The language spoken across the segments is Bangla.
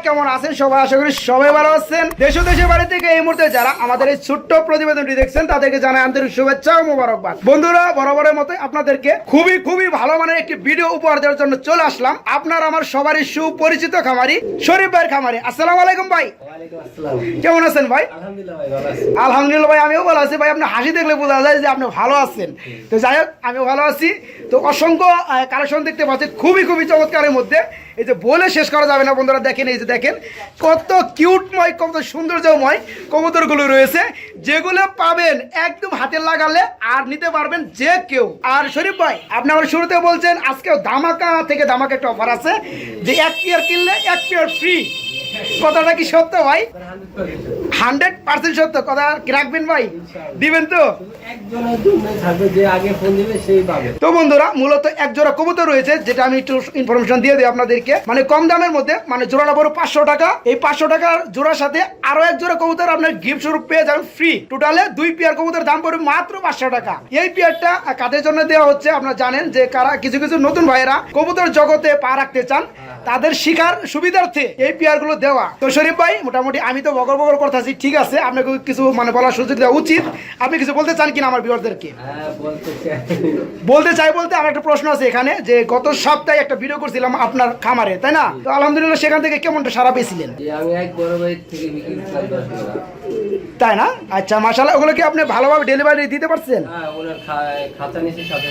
কেমন আছেন সবাই? আশা করি সবাই ভালো আছেন। দেশ ও দেশের বাড়ি থেকে এই মুহূর্তে যারা আমাদের এই ছোট্ট প্রতিবেদনটি দেখছেন তাদেরকে জানাই আন্তরিক শুভেচ্ছা ও মোবারকবাদ। বন্ধুরা, বরাবরের মতো আপনাদেরকে খুবই ভালো মানের একটি ভিডিও উপহার দেওয়ার জন্য চলে আসলাম। আপনার আমার সবারই সুপরিচিত খামারি শরীফ ভাইয়ের খামারি। আসসালামু আলাইকুম ভাই। কেমন আছেন ভাই? আলহামদুলিল্লাহ ভাই, আমিও ভালো আছি ভাই। আপনি হাসি দেখলে বোঝা যায় যে আপনি ভালো আছেন। তো যাই হোক, আমিও ভালো আছি। তো অসংখ্য কালেকশন দেখতে পাচ্ছি, খুবই চমৎকারের মধ্যে। এই যে বলে শেষ করা যাবে না বন্ধুরা। দেখেন, এই যে দেখেন কত কিউটময়, কত সৌন্দর্যময় কবুতরগুলো রয়েছে, যেগুলো পাবেন একদম হাতে লাগালে আর নিতে পারবেন যে কেউ। আর শরীফ ভাই, আপনি আমার শুরুতে বলছেন আজকে ধামাকা থেকে ধামাকা একটা অফার আছে, যে এক পেয়ার কিনলে এক পেয়ার ফ্রি। কথাটা কি সত্য ভাই? 100% সত্য। কথা কি রাখবেন ভাই? দিবেন তো? তো বন্ধুরা, মূলত এক জোড়া কবুতর রয়েছে, যেটা আমি একটু ইনফরমেশন দিয়ে দিই আপনাদেরকে। মানে কম দামের মধ্যে, মানে জোড়াটা বড় 500 টাকা। এই 500 টাকার জোড়ার সাথে আরো এক জোড়া কবুতর আপনার গিফট স্বরূপ পেয়ে যাবেন ফ্রি। টোটালে 2 পেয়ার কবুতর দাম পড়বে মাত্র 500 টাকা। এই পেয়ারটা কাদের জন্য দেওয়া হচ্ছে আপনারা জানেন, যে কারা কিছু নতুন ভাইয়েরা কবুতর জগতে পা রাখতে চান, তাদের শিকার সুবিধার্থে এই পেয়ার গুলো দেওয়া। তো শরীফ ভাই, মোটামুটি আমি তো বগর করতেছি, ঠিক আছে, আপনাকে কিছু মানে বলার সুযোগ দেওয়া উচিত। আপনি কিছু বলতে চান কিনা আমার ভিউয়ারদেরকে? বলতে চাই বলতে আমার একটা প্রশ্ন আছে এখানে, যে গত সপ্তাহে একটা ভিডিও করছিলাম আপনার খামারে, তাই না? তো আলহামদুলিল্লাহ সেখান থেকে কেমনটা সারা পেয়েছিলেন? আমি এক বড় ভাই থেকে বিক্রি করলাম। তাই না? আচ্ছা, মাশাআল্লাহ। ওগুলো কি আপনি ভালোভাবে ডেলিভারি দিতে পারছেন? হ্যাঁ, ওনার খাতা নিচে সাথে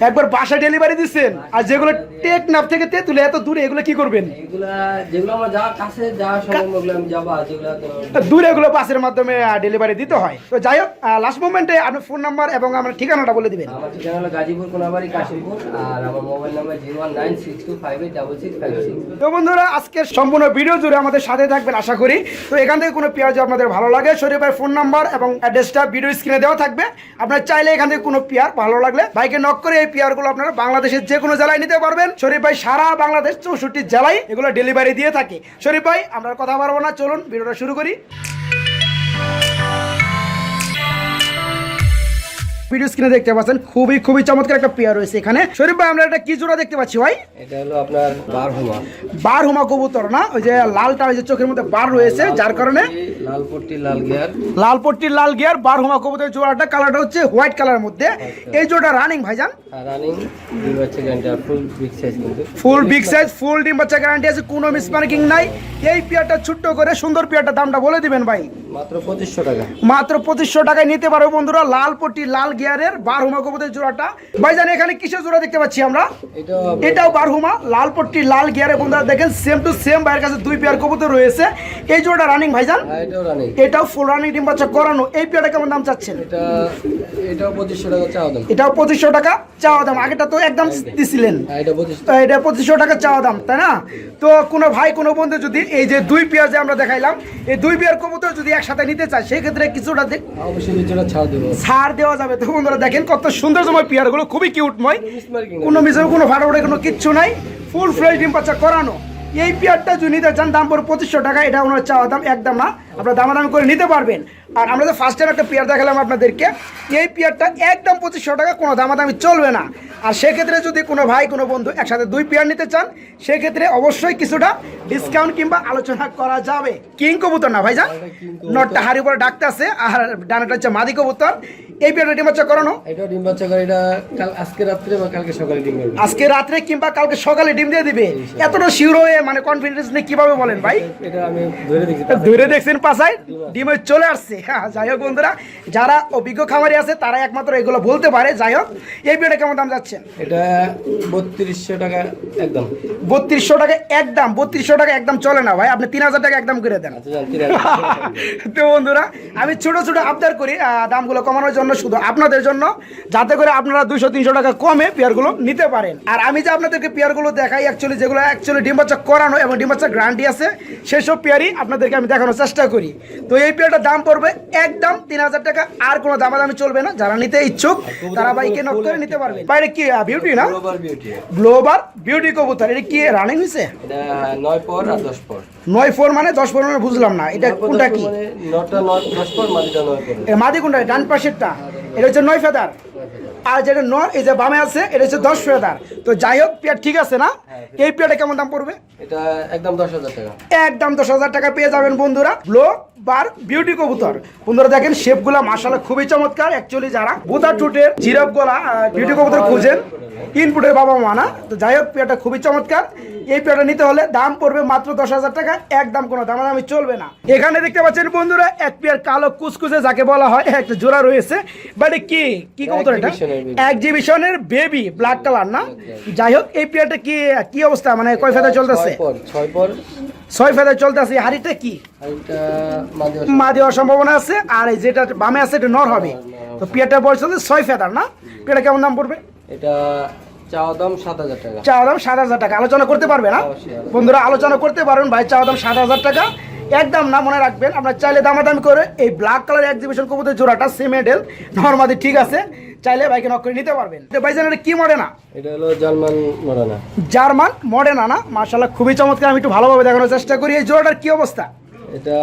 একবার বাসায় ডেলিভারি দিচ্ছেন। আর যেগুলো টেকনাফ থেকে তেতুলে এত দূরে, এগুলো কি করবেন? যেগুলো আমার যা কাছে যা সম্ভব আমি যাবো, যেগুলো দূরে এগুলো বাসের মাধ্যমে ডেলিভারি দিতে হয়। তো যাই হোক, লাস্ট মোমেন্টে আপনার ফোন নাম্বার এবং আমার ঠিকানাটা বলে দিবেন। আমার ঠিকানা হলো গাজীপুর, কোনাবাড়ি, কাশিমপুর। আর আমার মোবাইল নাম্বার 01962586656। তো বন্ধুরা, আজকে সম্পূর্ণ ভিডিও জুড়ে আমাদের সাথে থাকবেন আশা করি। তো এখান থেকে কোনো পেয়ার যদি আপনাদের ভালো লাগে, শরীফ ভাইয়ের ফোন নাম্বার এবং অ্যাড্রেসটা ভিডিও স্ক্রিনে দেওয়া থাকবে। আপনারা চাইলে এখান থেকে কোনো পেয়ার ভালো লাগলে ভাইকে নক করে এই পেয়ারগুলো আপনারা বাংলাদেশের যে কোনো জেলায় নিতে পারবেন। শরীফ ভাই সারা বাংলাদেশ 64 জেলায় এগুলো ডেলিভারি দিয়ে থাকে। শরীফ ভাই, আমরা কথা বলবো না, চলুন ভিডিওটা শুরু করি। ভিডিও স্ক্রিনে দেখতে পাচ্ছেন খুবই চমৎকার একটা পেয়ার রয়েছে এখানে। শরীফ ভাই, আমরা একটা কি জোড়া দেখতে পাচ্ছি ভাই? এটা হলো আপনার বারহুমা কবুতর না? ওই যে লালটা, ওই যে চোখের মধ্যে বার রয়েছে, যার কারণে লাল পট্টি লাল গিয়ার বারহুমা কবুতরের জোড়াটা কালারটা হচ্ছে হোয়াইট কালারের মধ্যে। এই জোড়া রানিং ভাইজান? রানিং, ডিম বাচ্চা গ্যারান্টি, ফুল বিগ সাইজ, কিন্তু ফুল বিগ সাইজ, ফুল ডিম বাচ্চা গ্যারান্টি আছে, কোনো মিসমার্কিং নাই। এই পেয়ারটা ছোট্ট করে সুন্দর পেয়ারটা দামটা বলে দিবেন ভাই। মাত্র 2500 টাকা। মাত্র 2500 টাকায় নিতে পারবো বন্ধুরা লাল পট্টি লাল গিয়ারের বারহুমা কবুতরের জোড়াটা। ভাইজান, এখানে কিসের জোড়া দেখতে পাচ্ছি আমরা? এটাও বারহুমা লাল পট্টি লাল গিয়ারে। বন্ধুরা দেখেন, সেম টু সেম ভাইয়ের কাছে 2 পেয়ার কবুতর রয়েছে। এই জোড়াটা রানিং ভাইজান? এটাও ফুল রানিং ডিম বাচ্চা করানো। এই পেয়ারটা কেমন দাম চাচ্ছেন? এটাও 2500 টাকা চাওয়া দাম। এটাও 2500 টাকা চাওয়া দাম। আগেটা তো একদম দিছিলেন, এটা 2500 টাকা চাওয়া দাম, তাই না? তো কোনো ভাই কোনো বন্ধু যদি এই যে 2 পেয়ার যে আমরা দেখাইলাম, এই 2 পেয়ার কবুতর যদি একসাথে নিতে চায়, সেই ক্ষেত্রে কিছুটা অবশ্যই ছাড় দেওয়া যাবে। তো বন্ধুরা দেখেন কত সুন্দরময় পেয়ারগুলো, খুবই কিউটময়, কোনো মিশন কোনো ফাটাফাটি কোনো কিচ্ছু নাই, ফুল ফ্রেশ ডিম বাচ্চা করানো। এই পেয়ারটা যদি নিতে চান দাম পড়ে 2500 টাকা। এটা ওনার চাওয়া দাম, একদম না, আপনারা দামাদামি করে নিতে পারবেন। আর আমরা যে ফার্স্ট টাইম একটা পেয়ার দেখালাম আপনাদেরকে, এই পেয়ারটা একদম 2500 টাকা, কোনো দামাদামি চলবে না। আর সেক্ষেত্রে যদি কোনো ভাই কোনো বন্ধু একসাথে 2 পেয়ার নিতে চান, সেক্ষেত্রে অবশ্যই কিছুটা ডিসকাউন্ট কিংবা আলোচনা করা যাবে। কিং কবুতর না ভাইজান? নটটা হাড়ি উপরে ডাকতে আছে, আর ডানাটা হচ্ছে মাদি কবুতর। এই পেয়ারটা ডিম বাচ্চা করানো? এটা ডিম বাচ্চা করে, এটা আজকে রাত্রে বা কালকে সকালে ডিম দেবে। আজকে রাত্রে কিংবা কালকে সকালে ডিম দিয়ে দিবে। এতটা শিওর হয়ে, মানে কনফিডেন্স নিয়ে কিভাবে বলেন ভাই? এটা আমি ধরে দেখছেন পাশায় ডিমে চলে আসছে। যাই হোক বন্ধুরা, যারা অভিজ্ঞ খামারি আছে তারা একমাত্র এগুলো বলতে পারে। যাই হোক, এই পেয়ারটা কেমন দাম যাচ্ছে? এটা 3200 টাকা একদম। 3200 টাকা একদম? 3200 টাকা একদম চলে না ভাই, আপনি 3000 টাকা একদম করে দেন। তো বন্ধুরা, আমি ছোট আবদার করি দামগুলো কমানোর জন্য, শুধু আপনাদের জন্য, যাতে করে আপনারা 200-300 টাকা কমে পেয়ারগুলো নিতে পারেন। আর আমি যে আপনাদেরকে পেয়ারগুলো দেখাই, অ্যাকচুয়ালি যেগুলো ডিম বাচ্চা করানো এবং ডিম বাচ্চা গ্যারান্টি আছে, সেসব পেয়ারই আপনাদেরকে আমি দেখানোর চেষ্টা করি। তো এই পেয়ারটার দাম পড়বে একদম 3000 টাকা, আর কোনো দামাদামি চলবে না। যারা নিতে ইচ্ছুক তারা বাইকে নক করে নিতে পারবে। বাইরে কি বিউটি না? গ্লোবাল বিউটি কবুতর। এটা কি রানিং হয়েছে? এটা 9 পর আর 10 পর। 9 পর মানে 10 পর মানে বুঝলাম না, এটা কোনটা কি? 9টা 10 পর, মাদিটা 9 পর। মাদি কোনটা? ডান পাশেরটা? এটা হচ্ছে 9 ফেদার। আর যেটা নর এই যে বামে আছে এটা হচ্ছে 10 ফেদার। তো যাই হোক পেয়ার ঠিক আছে না? এই পেয়ারটা কেমন দাম পড়বে? এটা একদম 10,000 টাকা। একদম 10,000 টাকা পেয়ে যাবেন বন্ধুরা। ব্লো বার বিউটি কবুতর। বন্ধুরা দেখেন শেপগুলো মাশাআল্লাহ খুবই চমৎকার। অ্যাকচুয়ালি যারা বুতা টুটের জিরাফ গলা বিউটি কবুতর খুঁজেন ইনপুটের বাবা মা না, তো যাই হোক পেয়ারটা খুবই চমৎকার। এই পেয়ারটা নিতে হলে দাম পড়বে মাত্র 10,000 টাকা, একদম কোনো দামাদামি চলবে না। এখানে দেখতে পাচ্ছেন বন্ধুরা এক পেয়ার কালো কুচকুচে যাকে বলা হয় একটা জোড়া রয়েছে, বাট কি কি কবুতর এটা? এক্সিবিশনের বেবি ব্ল্যাক কালার না? যাই হোক এই পেয়ারটা কি কি অবস্থা, মানে কয় ফেদার চলতেছে? 6 ফেদার চলতেছে। হাড়িটা কি মা দেওয়ার সম্ভাবনা আছে, আর এই যেটা বামে আছে এটা নর হবে। তো পেয়ারটা বয়স হচ্ছে 6 ফেদার না? পেয়ারটা কেমন দাম পড়বে? এটা চাওয়া দাম 7,000 টাকা। চাওয়া দাম 7,000 টাকা। আলোচনা করতে পারবে না বন্ধুরা? আলোচনা করতে পারবেন ভাই। চাওয়া দাম 7,000 টাকা, একদম না, মনে রাখবেন আপনার চাইলে দামাদামি করে এই ব্ল্যাক কালার এক্সিবিশন কবুতর জোড়াটা সেম মডেল নরমাদি ঠিক আছে, চাইলে বাইকে নক করে নিতে পারবেন। তো ভাইজান এটা কি মডেনা? এটা হলো জার্মান মডেনা। জার্মান মডেনা না? মাশাআল্লাহ খুবই চমৎকার। আমি একটু ভালোভাবে দেখানোর চেষ্টা করি। এই জোড়াটার কি অবস্থা? এটা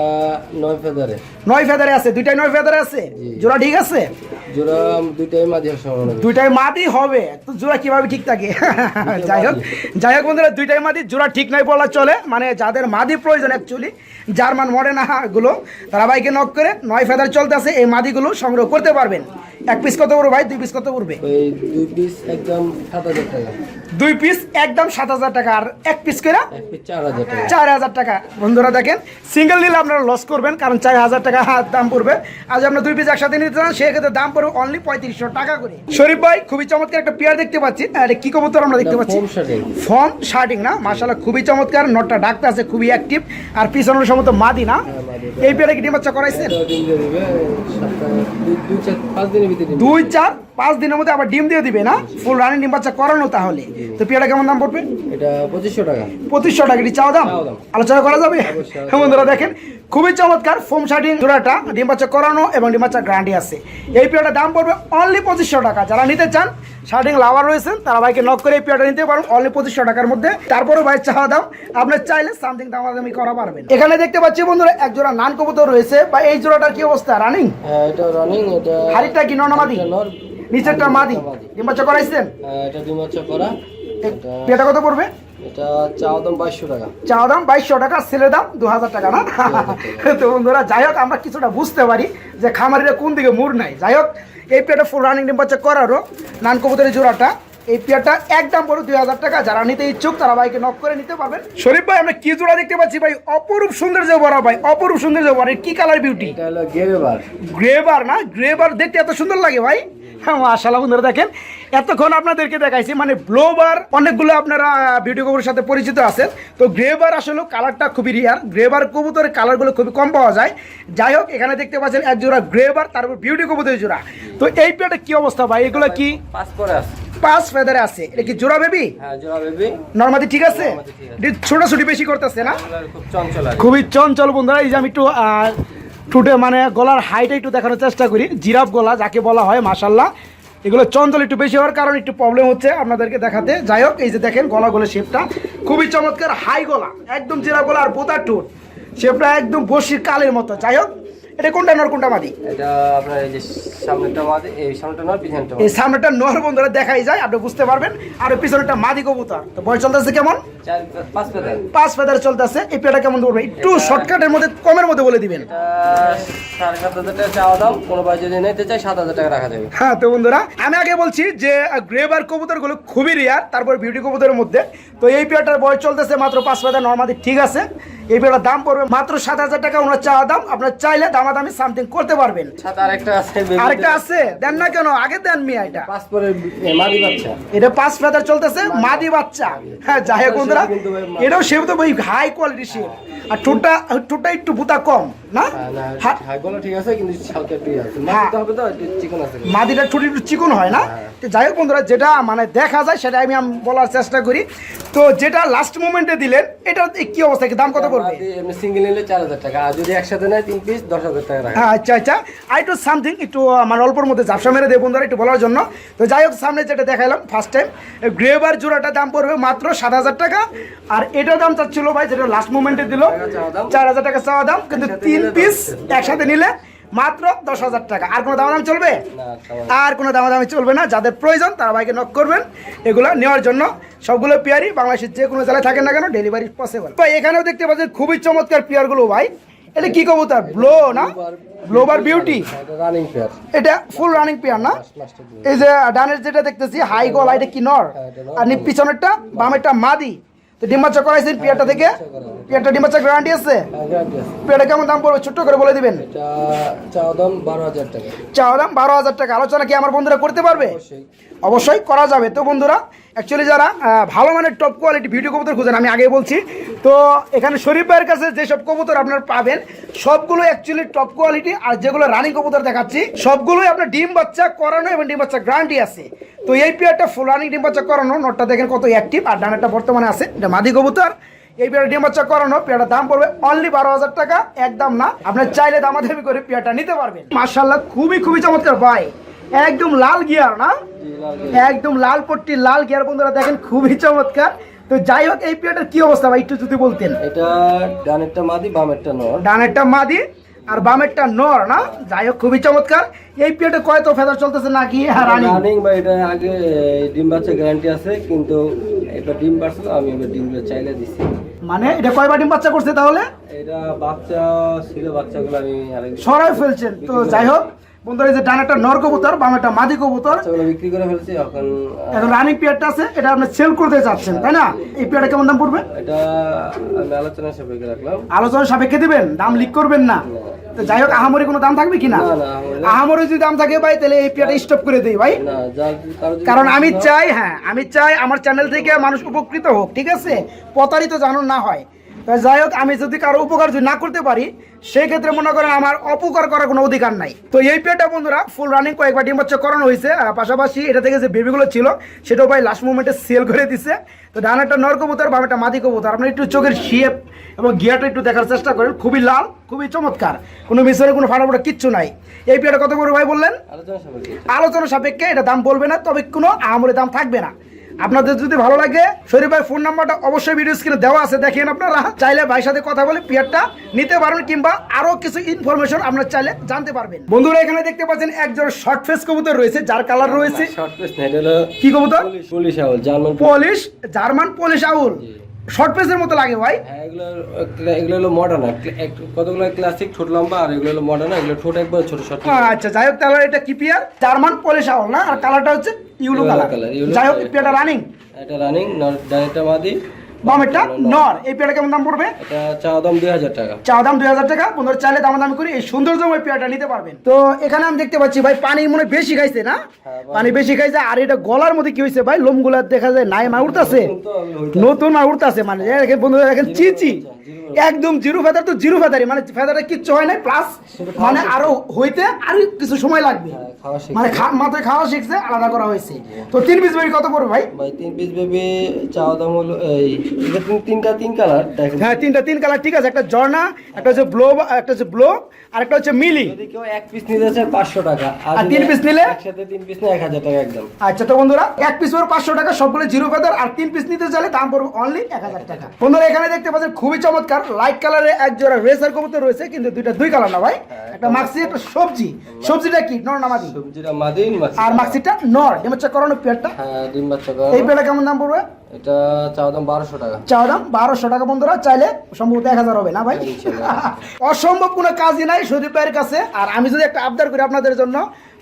9 ফেদারে। 9 ফেদারে আছে, দুইটাই 9 ফেদারে আছে। জোড়া ঠিক আছে? জোড়া দুইটাই মাদি হবে। দুইটাই মাদি হবে, তো জোড়া কিভাবে ঠিক থাকে? যাই হোক বন্ধুরা দুইটাই মাদি, জোড়া ঠিক নাই বলা চলে। মানে যাদের মাদি প্রয়োজন অ্যাকচুয়ালি জার্মান মডেনা গুলো, তারা বাইকে নক করে 9 ফেদার চলতেছে এই মাদিগুলো সংগ্রহ করতে পারবেন। এক পিস কত পড়বে ভাই? 2 পিস কত পড়বে? ওই 2 পিস একদম 7,000 টাকা। 2 পিস একদম 7,000 টাকা, আর এক পিস করে 1 পিস 4,000 টাকা। 4,000 টাকা। বন্ধুরা দেখেন সিঙ্গেল নিলে আপনারা লস করবেন, কারণ 4,000 টাকা দাম পড়বে। আজ আপনার 2 পিস একসাথে নিতে চান সেক্ষেত্রে দাম পড়বে অনলি 3500 টাকা করে। শরীফ ভাই খুবই চমৎকার একটা পেয়ার দেখতে পাচ্ছি। এটা কি কবুতর আমরা দেখতে পাচ্ছি? ফর্ম শার্টিং না? মাশাআল্লাহ খুবই চমৎকার। নটটা ডাকতে আছে খুবই অ্যাক্টিভ, আর পিছনের সমস্ত মাদি না? এই পেয়ারে কি ডিম বাচ্চা করাইছেন? 2-4-5 দিনের মধ্যে আবার ডিম দিয়ে দিবে না? ফুল রানিং ডিম বাচ্চা করানো তাহলে। তো পেয়ারটা কেমন দাম পড়বে? এটা 2500 টাকা। 2500 টাকা এটি চাওয়া দাম? আলোচনা করা যাবে? বন্ধুরা দেখেন খুবই চমৎকার ফোম শার্টিং জোড়াটা, ডিম বাচ্চা করানো এবং ডিম বাচ্চা গ্যারান্টি আছে। এই পেয়ারটার দাম পড়বে অনলি 2500 টাকা। যারা নিতে চান শার্টিং লাভার রয়েছেন তারা ভাইকে নক করে এই পেয়ারটা নিতে পারেন অনলি 2500 টাকার মধ্যে। তারপরে ভাই চাওয়া দাম আপনার চাইলে সামথিং দামাদামি করা পারবেন। এখানে দেখতে পাচ্ছি বন্ধুরা এক জোড়া নান কবুতর রয়েছে। বা এই জোড়াটার কি অবস্থা? রানিং? হ্যাঁ এটা রানিং। এটা হাড়িটা কি নর মাদি? নিচেরটা মাদি। ডিম বাচ্চা করাইছেন? এটা ডিম বাচ্চা করা। পেয়ারটা কত পড়বে? এটা চাওয়া দাম 2200 টাকা। চাওয়া দাম 2200 টাকা, ছেলের দাম 2000 টাকা না? তো বন্ধুরা যাই হোক আমরা কিছুটা বুঝতে পারি যে খামারিরা কোন দিকে মুড় নাই। যাই হোক এই পেয়ারটা ফুল রানিং ডিম বাচ্চা করারও নান কবুতরের জোড়াটা, এই পেয়ারটা একদম পড়ে 2000 টাকা। যারা নিতে ইচ্ছুক তারা বাইকে নক করে নিতে পারবেন। শরীফ ভাই আমরা কি জোড়া দেখতে পাচ্ছি ভাই? অপরূপ সৌন্দর্য বড় ভাই, অপরূপ সৌন্দর্য বড়। কি কালার বিউটি? এটা হলো গ্রেবার। গ্রেবার না? গ্রেবার দেখতে এত সুন্দর লাগে ভাই। হ্যাঁ মাশাআল্লাহ বন্ধুরা দেখেন এতক্ষণ আপনাদেরকে দেখাইছি মানে ব্লোবার অনেকগুলো আপনারা বিউটি কবুতরের সাথে পরিচিত আছেন। তো গ্রেবার আসলে কালারটা খুবই রিয়ার, গ্রেবার কবুতরের কালারগুলো খুবই কম পাওয়া যায়। যাই হোক এখানে দেখতে পাচ্ছেন এক জোড়া গ্রেবার, তারপর বিউটি কবুতরের জোড়া। তো এই পেয়ারটা কি অবস্থা ভাই? এগুলো কি 5 ফেদারে আছে? এটা কি জোড়া বেবি? হ্যাঁ জোড়া বেবি। নরমাদি ঠিক আছে? ছোটাছুটি বেশি করতেছে না? খুব চঞ্চল, খুবই চঞ্চল বন্ধুরা। এই যে আমি একটু টুটে মানে গলার হাইটে একটু দেখানোর চেষ্টা করি, জিরাফ গলা যাকে বলা হয়। মাশাআল্লাহ এগুলো চঞ্চল একটু বেশি হওয়ার কারণে একটু প্রবলেম হচ্ছে আপনাদেরকে দেখাতে। যাই হোক এই যে দেখেন গলা শেপটা খুবই চমৎকার, হাই গলা একদম জিরাফ গলা, আর বোতার টুট শেপটা একদম বসির কালের মতো। যাই হোক এটা কোনটা নর কোনটা মাদি? এটা আপনার এই যে সামনেটা মাদি, এই সামনেটা নর, পিছনেটা মাদি। এই সামনেটা নর বন্ধুরা দেখাই যায়, আপনি বুঝতে পারবেন। আর পিছনেটা মাদি কবুতর। তো বয়স চলতেছে কেমন? 5 ফেদার চলতেছে। এই পেয়ারটা কেমন ধরবে? একটু শর্টকাটের মধ্যে কমের মধ্যে বলে দিবেন। 7,500 টাকা চাওয়া দাম, কোনো ভাই যদি নিতে চায় 7,000 টাকা রাখা যাবে। হ্যাঁ তো বন্ধুরা আমি আগে বলছি যে গ্রেবার কবুতরগুলো খুবই রেয়ার, তারপর বিউটি কবুতরের মধ্যে। তো এই পেয়ারটার বয়স চলতেছে মাত্র 5 ফেদার নরমাদি ঠিক আছে। এই পেয়ারটার দাম পড়বে মাত্র 7,000 টাকা। ওনার চাওয়া দাম, আপনার চাইলে দামাদামি সামথিং করতে পারবেন। আরেকটা আছে, আরেকটা আছে দেন না কেন? আগে দেন মিয়া। এটা 5 পরের মাদি বাচ্চা, এটা 5 ফেদার চলতেছে মাদি বাচ্চা। হ্যাঁ যাই হোক বন্ধুরা এটাও শেপ তো ভাই হাই কোয়ালিটি শেপ, আর ঠোঁটটা একটু বুতা কম না? হাই গলা ঠিক আছে কিন্তু হালকা একটু আছে, মাদিটা হবে তো চিকন আছে, মাদিটা ঠোঁট একটু চিকন হয় না? যাই হোক বন্ধুরা যেটা মানে দেখা যায় সেটা আমি বলার চেষ্টা করি। তো যেটা লাস্ট মোমেন্টে দিলেন এটা কি অবস্থা, কি দাম কত পড়বে? এমনি সিঙ্গেল নিলে 4,000 টাকা, আর যদি একসাথে নেয় 3 পিস 10,000 টাকা রাখা। আচ্ছা আচ্ছা আই টু সামথিং একটু মানে অল্পর মধ্যে ঝাপসা মেরে দেয় বন্ধুরা একটু বলার জন্য। তো যাই হোক সামনে যেটা দেখাইলাম ফার্স্ট টাইম গ্রেবার জোড়াটা দাম পড়বে মাত্র 7,000 টাকা। আর এটার দাম চাচ্ছিল ভাই যেটা লাস্ট মোমেন্টে দিল 4,000 টাকা চাওয়া দাম, কিন্তু 3 পিস একসাথে নিলে মাত্র 10,000 টাকা। আর কোনো দামাদামি চলবে? না, আর কোনো দামাদামি চলবে না। যাদের প্রয়োজন তারা ভাইকে নক করবেন এগুলো নেওয়ার জন্য। সবগুলো পেয়ারই বাংলাদেশের যে কোনো জেলায় থাকেন না কেন ডেলিভারি পসিবল। ভাই এখানেও দেখতে পাচ্ছেন খুবই চমৎকার পেয়ারগুলো ভাই। এটা কি কবুতর? ব্লো না? ব্লোবার বিউটি। রানিং পেয়ার, এটা ফুল রানিং পেয়ার না? এই যে ডানের যেটা দেখতেছি হাই গলা, এটা কি নর? আর পিছনেরটা বামেরটা মাদি। তো ডিম বাচ্চা করাইছেন পেয়ারটা থেকে? পেয়ারটা ডিম বাচ্চা গ্যারান্টি আছে? পেয়ারটা কেমন দাম পড়বে ছোট্ট করে বলে দিবেন। চাওয়া দাম 12,000 টাকা। চাওয়া দাম 12,000 টাকা। আলোচনা কি আমার বন্ধুরা করতে পারবে? অবশ্যই করা যাবে। তো বন্ধুরা অ্যাকচুয়ালি যারা ভালো মানের টপ কোয়ালিটি ভিডিও কবুতর খুঁজেন, আমি আগেই বলছি, তো এখানে শরীফ ভাইয়ের কাছে যেসব কবুতর আপনারা পাবেন সবগুলো অ্যাকচুয়ালি টপ কোয়ালিটি। আর যেগুলো রানিং কবুতর দেখাচ্ছি সবগুলোই আপনার ডিম বাচ্চা করানো এবং ডিম বাচ্চা গ্যারান্টি আছে। তো এই পেয়ারটা ফুল রানিং ডিম বাচ্চা করানো, নটটা দেখেন কত অ্যাক্টিভ, আর ডানাটা বর্তমানে আছে, এটা মাদি কবুতর। এই পেয়ারটা ডিম বাচ্চা করানো, পেয়ারটার দাম পড়বে অনলি 12,000 টাকা, একদম না। আপনার চাইলে দামাদামি করে পেয়ারটা নিতে পারবেন। মাশাআল্লাহ খুবই খুবই চমৎকার ভাই, একদম লাল গিয়ার না? একদম লাল পট্টি লাল গিয়ার বন্ধুরা দেখেন, খুবই চমৎকার। তো যাই হোক এই পেয়ারটার কি অবস্থা ভাই একটু যদি বলতেন। এটা ডানেরটা মাদি, বামেরটা নর। ডানেরটা মাদি আর বামেরটা নর না? যাই হোক খুবই চমৎকার। এই পেয়ারটা কয় তো ফেদার চলতেছে নাকি রানিং? বা এটা আগে ডিম বাচ্চা গ্যারান্টি আছে, কিন্তু এটা ডিম বাচ্চা আমি এবার ডিমগুলো চাইলে দিছি। মানে এটা কয়বার ডিম বাচ্চা করছে তাহলে? এটা বাচ্চা ছিল, বাচ্চাগুলো আমি আরেক সরাই ফেলছেন। তো যাই হোক বন্ধুরা, এই যে ডানেরটা নর কবুতর, বামেরটা মাদি কবুতর, বাচ্চাগুলো বিক্রি করে ফেলছি। এখন রানিং পেয়ারটা আছে, এটা আপনি সেল করতে চাচ্ছেন তাই না? এই পেয়ারটা কেমন দাম পড়বে? এটা আমি আলোচনা সাপেক্ষে রাখলাম। আলোচনা সাপেক্ষে দিবেন, দাম লিক করবেন না। তো যাই হোক আহামরি কোনো দাম থাকবে কিনা? আহামরি যদি দাম থাকে ভাই তাহলে এই পেয়ারটা স্টপ করে দিই ভাই। কারণ আমি চাই, হ্যাঁ আমি চাই আমার চ্যানেল থেকে মানুষ উপকৃত হোক, ঠিক আছে, প্রতারিত যেন না হয়। তো যাই হোক আমি যদি কারো উপকার যদি না করতে পারি সেই ক্ষেত্রে মনে করেন আমার অপকার করার কোনো অধিকার নাই। তো এই পেয়ারটা বন্ধুরা ফুল রানিং কয়েকবার ডিম বাচ্চা করানো হয়েছে, পাশাপাশি এটা থেকে যে বেবিগুলো ছিল সেটাও ভাই লাস্ট মোমেন্টে সেল করে দিছে। তো ডানাটা নর কবুতর, বামেটা মাদি কবুতর। আপনি একটু চোখের শেপ এবং গিয়ারটা একটু দেখার চেষ্টা করেন, খুবই লাল, খুবই চমৎকার, কোনো মিশরে কোনো ফাটাফাটা কিচ্ছু নাই। এই পেয়ারটা কত করে ভাই বললেন? আলোচনা সাপেক্ষে। এটা দাম বলবে না, তবে কোনো আহামরি দাম থাকবে না। আপনাদের যদি ভালো লাগে শরীফ ভাই ফোন নাম্বারটা অবশ্যই ভিডিও স্ক্রিনে দেওয়া আছে, দেখেন আপনারা চাইলে ভাইয়ের সাথে কথা বলে পেয়ারটা নিতে পারবেন, কিংবা আরো কিছু ইনফরমেশন আপনারা চাইলে জানতে পারবেন। বন্ধুরা এখানে দেখতে পাচ্ছেন একজোড়া শর্ট ফেস কবুতর রয়েছে, যার কালার রয়েছে শর্ট ফেস না, এটা হলো কি কবুতর? পুলিশ আউল, জার্মান পলিশ আউল। শর্ট ফেসের মতো লাগে ভাই। হ্যাঁ, এগুলো হলো মডার্ন, কতগুলো ক্লাসিক ঠোঁট লম্বা, আর এগুলো হলো মডার্ন, এগুলো ঠোঁট একবার ছোট শর্ট। আচ্ছা যাই হোক তাহলে এটা কি পেয়ার? জার্মান পলিশ আউল না? আর কালারটা হচ্ছে ইউলো কালার। যাই হোক পেয়ারটা রানিং, এটা রানিং, ডানেরটা মাদি, বামেরটা নর। এই পেয়ারটা কেমন দাম পড়বে? এটা চাওয়া দাম 2,000 টাকা। চাওয়া দাম 2,000 টাকা। বন্ধুরা চাইলে দামাদামি করে এই সৌন্দর্যময় পেয়ারটা নিতে পারবেন। তো এখানে আমি দেখতে পাচ্ছি ভাই পানি মনে বেশি খাইছে না? পানি বেশি খাইছে। আর এটা গলার মধ্যে কি হয়েছে ভাই? লোমগুলা দেখা যায় নাই, মা উঠতেছে, নতুন মা উঠতেছে। মানে বন্ধুরা দেখেন চিচি একদম জিরো ফেদার, তো জিরো ফেদারই, মানে ফেদারে কিচ্ছু হয় নাই, প্লাস মানে আরো হইতে আরো কিছু সময় লাগবে, মানে মাথায় খাওয়া শিখছে, আলাদা করা হয়েছে। তো 3 পিস বেবি কত পড়বে ভাই? 3 পিস বেবি চাওয়া দাম হলো এই তিন কালার। হ্যাঁ তিন কালার, ঠিক আছে। একটা জর্না, একটা হচ্ছে ব্লো, একটা হচ্ছে ব্লো, আর একটা হচ্ছে মিলি। যদি কেউ 1 পিস নিতে চায় 500 টাকা, আর 3 পিস নিলে একসাথে 3 পিস না 1,000 টাকা একদম। আচ্ছা তো বন্ধুরা 1 পিস পড়বে 500 টাকা, সবগুলো জিরো ফেদার। আর 3 পিস নিতে চাইলে দাম পড়বে অনলি 1,000 টাকা। বন্ধুরা এখানে দেখতে পাচ্ছেন খুবই চমৎকার লাইট কালারে এক জোড়া রেসার কবুতর রয়েছে, কিন্তু দুই কালার না ভাই, একটা মাক্সি একটা সবজি। সবজিটা কি নর না মাদি? সবজিটা মাদি, আর মাক্সিটা নর। ডিম বাচ্চা করানো পেয়ারটা। হ্যাঁ ডিম বাচ্চা করানো। এই পেয়ারটা কেমন দাম পড়বে? এটা চাওয়া দাম 1200 টাকা। চাওয়া দাম 1200 টাকা। বন্ধুরা চাইলে সম্ভবত 1000 হবে না ভাই? অসম্ভব কোনো কাজই নাই সুদীপ ভাইয়ের কাছে। আর আমি যদি একটা আবদার করি আপনাদের জন্য,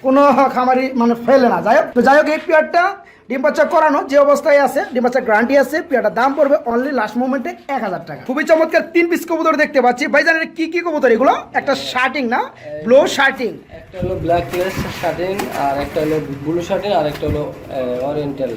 কোনো খামারি মানে ফেলে না। যাই হোক তো যাই হোক এই পেয়ারটা ডিম বাচ্চা করানো যে অবস্থায় আছে, ডিম বাচ্চা গ্যারান্টি আছে। পেয়ারটার দাম পড়বে অনলি লাস্ট মোমেন্টে 1000 টাকা। খুবই চমৎকার 3 পিস কবুতর দেখতে পাচ্ছি ভাই। জানেন কি কি কবুতর এগুলো? একটা শার্টিং না, ব্লো শার্টিং, একটা হলো ব্ল্যাক লেস শার্টিং, আর একটা হলো ব্লু শার্টিং, আর একটা হলো ওরিয়েন্টাল।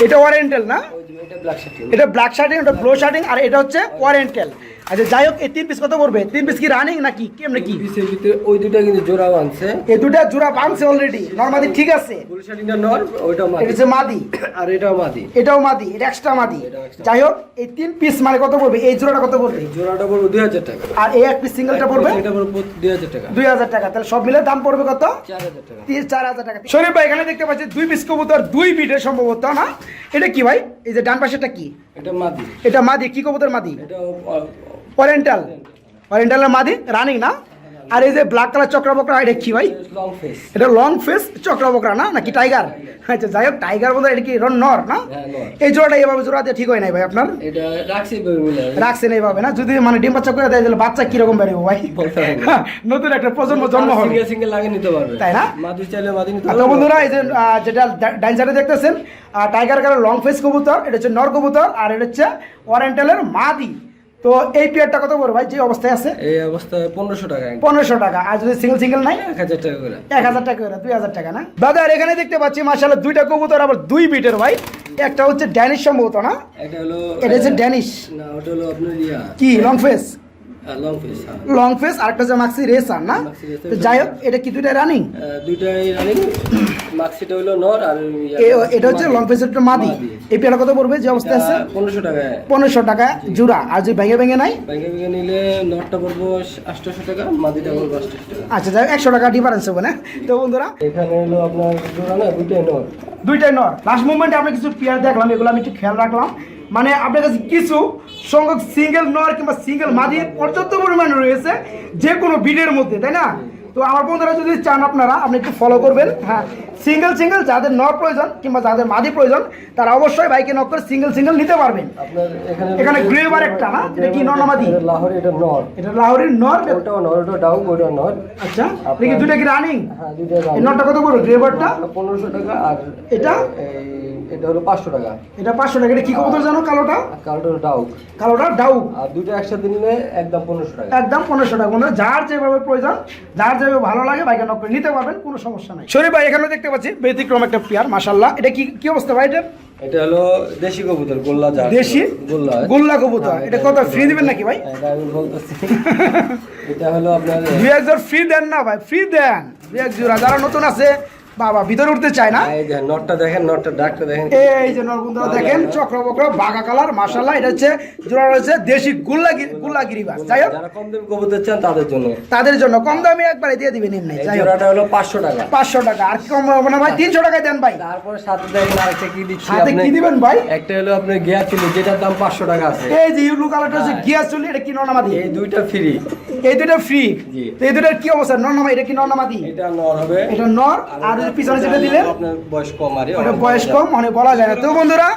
এটা ওরিয়েন্টাল না? এটা ব্ল্যাক শার্টিং, এটা ব্ল্যাক শার্টিং, এটা ব্লো শার্টিং, আর এটা হচ্ছে ওরিয়েন্টাল। আচ্ছা যাই হোক এই 3 পিস কত পড়বে? 3 পিস কি রানিং নাকি কেমনে কি? পিসের ভিতরে ওই দুটো কিন্তু জোড়াও আনছে, এই দুটো জোড়া বানছে অলরেডি। নরমাদি ঠিক আছে, ব্লু শার্টিংটা নর, ওইটাও মাদি। এটা হচ্ছে মাদি, আর এটাও মাদি, এটাও মাদি, এটা এক্সট্রা মাদি। যাই হোক এই 3 পিস মানে কত পড়বে? এই জোড়াটা কত পড়বে? জোড়াটা পড়বে 2000 টাকা। আর এই এক পিস সিঙ্গেলটা পড়বে? এটা পড়বে 2000 টাকা। 2000 টাকা। তাহলে সব মিলে দাম পড়বে কত? 4000 টাকা। 4000 টাকা। শরীফ ভাই এখানে দেখতে পাচ্ছি 2 পিস কবুতর, 2 বিটের সম্ভবত না? এটা কি ভাই? এই যে ডান পাশেটা কি? এটা মাদি। এটা মাদি। কি কবুতর মাদি? এটা ওরিয়েন্টাল। ওরিয়েন্টালের মাদি রানিং না? আর এই যে ব্ল্যাক কালার চক্র বকরা এটা কি ভাই? Long face. এটা লং ফেস চক্র বকরা না নাকি টাইগার? আচ্ছা যাই হোক, টাইগার বলতে এটা কি নর না? হ্যাঁ, নর। এই জোড়াটা এভাবে জোড়া দিয়ে ঠিক হয় নাই ভাই আপনার? এটা রাখছি বেবি মিলে। রাখছেন এইভাবে না? যদি মানে ডিম বাচ্চা করে দেয় তাহলে বাচ্চা কিরকম বেরোবে ভাই? বলতে পারি না। হ্যাঁ, নতুন একটা প্রজন্ম জন্ম হবে। সিঙ্গেল সিঙ্গেল লাগে নিতে পারবে। তাই না? মাদি চাইলে মাদি নিতে তো পারবে। বন্ধুরা এই যে যেটা ডাইন সাইডে দেখতেছেন টাইগার কালার লং ফেস কবুতর, এটা হচ্ছে নর কবুতর আর এটা হচ্ছে ওরিয়েন্টালের মাদি। তো এই পেয়ারটা কত করে ভাই যে অবস্থায় আছে? এই অবস্থায় 1500 টাকা। 1500 টাকা। আর যদি সিঙ্গেল নাই 1000 টাকা করে। 1000 টাকা করে, 2000 টাকা না দাদা? আর এখানে দেখতে পাচ্ছি মাশাআল্লাহ দুইটা কবুতর, আবার দুই বিটের ভাই। একটা হচ্ছে ড্যানিশ সম্ভবত না? এটা হলো এটা হচ্ছে ড্যানিশ। না, ওটা হলো আপনার ইয়া কি long face? Long face. Long face আর একটা হচ্ছে মাক্সি রেসার না? মাক্সি রেসার। তো যাই হোক, এটা কি দুইটা রানিং? দুইটাই রানিং। মাক্সিটা হলো নর আর এটা হচ্ছে লং ফেসের মাদি। এই পেয়ারটা কত পড়বে যে অবস্থায় আছে? 1500 টাকা। 1500 টাকা জোড়া। আর যদি ভেঙে নাই? ব্যাংকে ব্যাংকে নিলে নটটা পড়বো 800 টাকা, মাদিটা পড়বো 800 টাকা। আচ্ছা যাই হোক, 100 টাকা ডিফারেন্স হবে না? তো বন্ধুরা এখানে হলো আপনার জোড়া না, দুইটাই নর। দুইটাই নর। লাস্ট মুভমেন্টে আমরা কিছু পেয়ার দেখলাম, এগুলো আমি একটু খেয়াল রাখলাম। মানে আপনার কাছে কিছু সংখ্যক সিঙ্গেল নর কিংবা সিঙ্গেল মাদি পর্যাপ্ত পরিমাণে রয়েছে যে কোনো বিডের মধ্যে, তাই না? তো আমার বন্ধুরা যদি চান আপনারা আপনি একটু ফলো করবেন। হ্যাঁ, সিঙ্গেল যাদের নর প্রয়োজন কিংবা যাদের মাদি প্রয়োজন তারা অবশ্যই বাইকে নক করে সিঙ্গেল নিতে পারবেন। আপনার এখানে গ্রেভার একটা না, এটা কি নর না মাদি? এটা লাহোরি, এটা নর। এটা লাহোরের নর। ওটাও নর, ওটা ডাউ, ওটা নর। আচ্ছা, দেখি দুটো কি রানিং? হ্যাঁ, দুইটা এই নরটা কত করে গ্রেভারটা? 1500 টাকা। আর এটা এটা হলো 500 টাকা। এটা 500 টাকা। এটা কি কবুতর জানো? কালোটা? কালোটা ডাউ। কালোটা ডাউ। আর দুটো একসাথে নিলে একদম 1500 টাকা। একদম 1500 টাকা। বন্ধুরা যার যেভাবে প্রয়োজন, যার যেভাবে ভালো লাগে বাইকে নক করে নিতে পারবেন, কোনো সমস্যা নাই। শরীফ ভাই এখানে দেখতে পাচ্ছি ব্যতিক্রম একটা পেয়ার মাশাআল্লাহ। এটা কি অবস্থা ভাই? এটা এটা হলো দেশি কবুতর, গোল্লা জাত। দেশি গোল্লা। গোল্লা কবুতর। এটা কত ফ্রি দিবেন নাকি ভাই? এটা আমি বলতেছি। এটা হলো আপনার দুই এক জোড়া ফ্রি দেন না ভাই? ফ্রি দেন দুই এক জোড়া। যারা নতুন আছে বাবা ভিতরে উঠতে চায় না, এই যে নটটা দেখেন, নটটা ডাকটা দেখেন। এই যে নরবন্ধুরা দেখেন, চক্রবক্র বাঘা কালার মাশাআল্লাহ। এটা হচ্ছে জোড়া রয়েছে দেশি গুল্লাগিরিবাস। যাই হোক, যারা কম দামি কবুতর চান তাদের জন্য কম দামে একবারে দিয়ে দিবেন এমনি। এই যাই হোক, জোড়াটা হলো 500 টাকা। 500 টাকা। আর কি কম হবে না ভাই? 300 টাকায় দেন ভাই। তারপরে সাথে দেখেন আরেকটা কি দিচ্ছি সাথে আপনি। কি দিবেন ভাই? একটা হলো আপনার গিয়ার চুলি, যেটার দাম 500 টাকা আছে। এই যে ইউলু কালারটা হচ্ছে গিয়ার চুলি, এটা কি নরনামাদি? এই দুইটা ফ্রি। এই দুটো ফ্রি। জি। তো এই দুটোর কি অবস্থা? নরনামা, এটা কি নরনামাদি? এটা নর হবে। এটা নর। আর যদি পিছনে যেটা দিলেন আপনার বয়স কম, আরে ওটা বয়স কম, মানে বলা যায় না। তো বন্ধুরা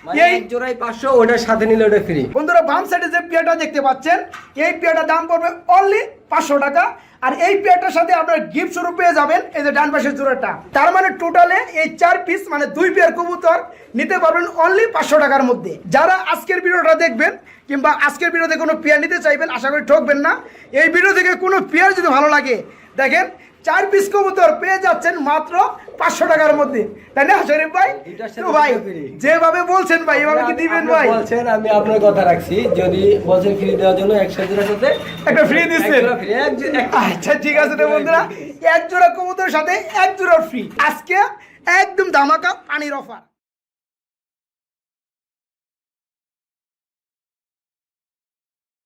মানে এই এক জোড়াই 500, ওটার সাথে নিলে ওটা ফ্রি। বন্ধুরা বাম সাইডে যে পেয়ারটা দেখতে পাচ্ছেন, এই পেয়ারটার দাম পড়বে অনলি 500 টাকা। আর এই পেয়ারটার সাথে আপনারা গিফট স্বরূপ পেয়ে যাবেন এই যে ডান পাশের জোড়াটা। তার মানে টোটালে এই 4 পিস মানে 2 পেয়ার কবুতর নিতে পারবেন অনলি 500 টাকার মধ্যে। যারা আজকের ভিডিওটা দেখবেন কিংবা আজকের ভিডিওতে কোনো পেয়ার নিতে চাইবেন, আশা করি ঠকবেন না। এই ভিডিও থেকে কোনো পেয়ার যদি ভালো লাগে, দেখেন 4 পিস কবুতর পেয়ে যাচ্ছেন মাত্র 500 টাকার মধ্যে, তাই না শরীফ ভাই? তো ভাই যেভাবে বলছেন ভাই এভাবে কি দিবেন ভাই? বলছেন, আমি আপনার কথা রাখছি। যদি বলছেন ফ্রি দেওয়ার জন্য 100 জোড়ার সাথে একটা ফ্রি দিচ্ছেন। ফ্রি। আচ্ছা ঠিক আছে তো বন্ধুরা, এক জোড়া কবুতরের সাথে এক জোড়া ফ্রি। আজকে একদম ধামাকা পানির অফার।